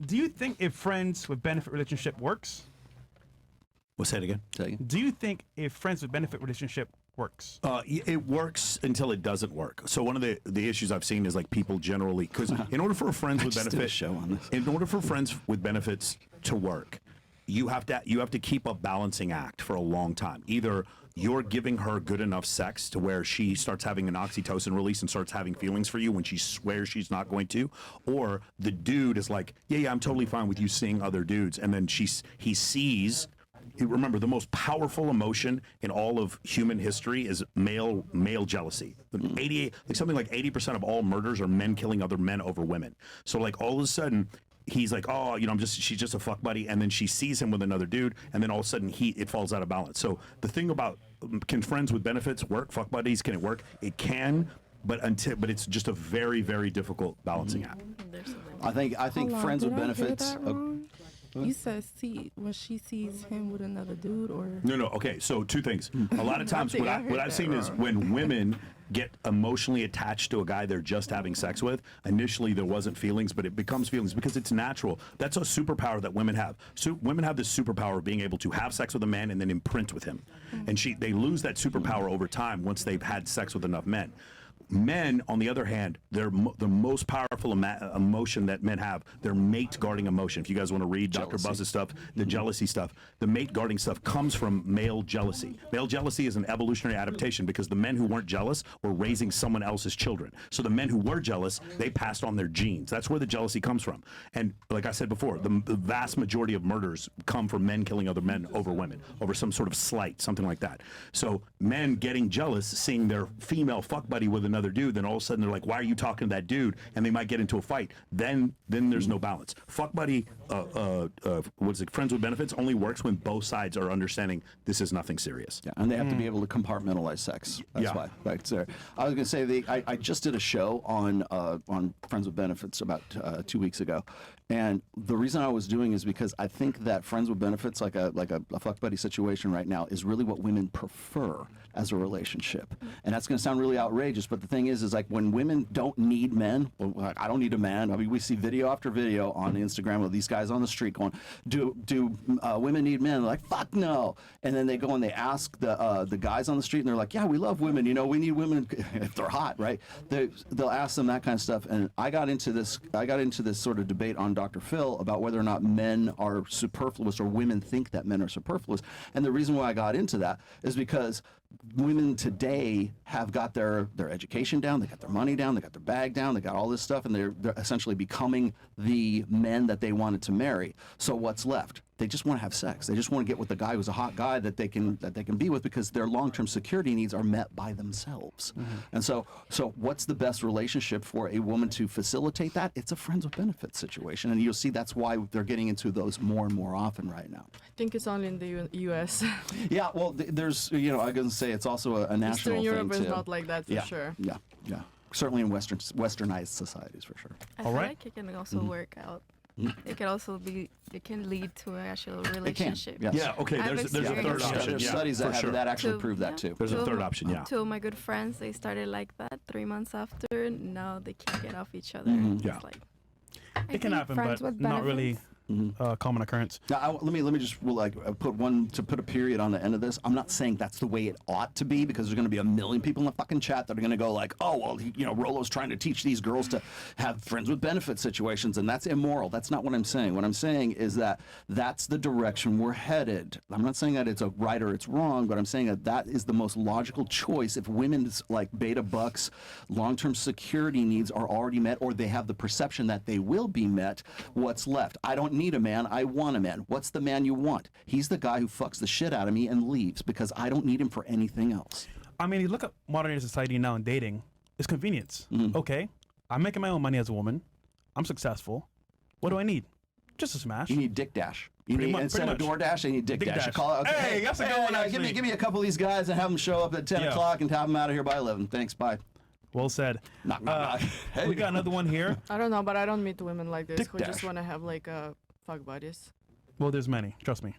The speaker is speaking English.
Do you think a friends with benefit relationship works? What's that again? Do you think a friends with benefit relationship works? It works until it doesn't work. So one of the issues I've seen is like people generally, because in order for friends with benefits, in order for friends with benefits to work, you have to keep a balancing act for a long time. Either you're giving her good enough sex to where she starts having an oxytocin release and starts having feelings for you when she swears she's not going to, or the dude is like, yeah, I'm totally fine with you seeing other dudes, and then he sees. Remember, the most powerful emotion in all of human history is male jealousy. 88, like something like 80% of all murders are men killing other men over women. So like all of a sudden, he's like, oh, she's just a fuck buddy, and then she sees him with another dude, and then all of a sudden it falls out of balance. So the thing about, can friends with benefits work? Fuck buddies, can it work? It can, but it's just a very, very difficult balancing act. I think friends with benefits. You said when she sees him with another dude, or no. Okay, so two things. A lot of times, what I've seen is when women get emotionally attached to a guy they're just having sex with. Initially, there wasn't feelings, but it becomes feelings because it's natural. That's a superpower that women have. So women have this superpower of being able to have sex with a man and then imprint with him, and they lose that superpower over time once they've had sex with enough men. Men, on the other hand, the most powerful emotion that men have, their mate guarding emotion. If you guys want to read Dr. Buzz's stuff, the jealousy stuff, the mate guarding stuff comes from male jealousy. Male jealousy is an evolutionary adaptation because the men who weren't jealous were raising someone else's children. So the men who were jealous, they passed on their genes. That's where the jealousy comes from. And like I said before, the vast majority of murders come from men killing other men over women, over some sort of slight, something like that. So men getting jealous, seeing their female fuck buddy with another dude, then all of a sudden they're like, why are you talking to that dude? And they might get into a fight. Then there's no balance. Fuck buddy, friends with benefits only works when both sides are understanding this is nothing serious. Yeah, and they have to be able to compartmentalize sex. That's why. Right there. I was going to say I just did a show on friends with benefits about 2 weeks ago, and the reason I was doing is because I think that friends with benefits, like a fuck buddy situation right now, is really what women prefer as a relationship. And that's going to sound really outrageous, but the thing is like when women don't need men, like I don't need a man. I mean, we see video after video on Instagram of these guys on the street going, do women need men? They're like, fuck no. And then they go and they ask the guys on the street, and they're like, yeah, we love women. We need women if they're hot, right? They'll ask them that kind of stuff. And I got into this sort of debate on Dr. Phil about whether or not men are superfluous or women think that men are superfluous. And the reason why I got into that is because women today have got their education down, they got their money down, they got their bag down, they got all this stuff, and they're essentially becoming the men that they wanted to marry. So what's left? They just want to have sex. They just want to get with the guy who's a hot guy that they can be with because their long-term security needs are met by themselves. And so what's the best relationship for a woman to facilitate that? It's a friends with benefits situation, and you'll see that's why they're getting into those more and more often right now. I think it's only in the U.S. Yeah, well, there's I was going to say it's also a national Eastern thing Europe too. is not like that for sure. Yeah. Certainly in westernized societies for sure. I feel like it can also work out. It can also it can lead to an actual relationship. It can, yes. Yeah, okay, there's a third option. There's studies that actually prove that too. There's a third option, yeah. Two of my good friends, they started like that 3 months after. Now they can't get off each other. Yeah. It's like, It can happen, but not really common occurrence. Now, let me just put a period on the end of this. I'm not saying that's the way it ought to be, because there's going to be a million people in the fucking chat that are going to go like, oh well, Rolo's trying to teach these girls to have friends with benefit situations, and that's immoral. That's not what I'm saying. What I'm saying is that that's the direction we're headed. I'm not saying that it's a right or it's wrong, but I'm saying that is the most logical choice if women's like beta bucks long-term security needs are already met, or they have the perception that they will be met. What's left? I don't need a man, I want a man. What's the man you want? He's the guy who fucks the shit out of me and leaves because I don't need him for anything else. I mean, you look at modern day society now in dating, it's convenience. Okay, I'm making my own money as a woman. I'm successful. What do I need? Just a smash. You need dick dash. Instead of DoorDash, you need dick dash. Call out, okay, hey, that's a good one, give me a couple of these guys and have them show up at 10 o'clock and have them out of here by 11. Thanks, bye. Well said. Hey. We got another one here. I don't know, but I don't meet women like this Dick who dash. just want to have like fuck buddies. Well, there's many. Trust me.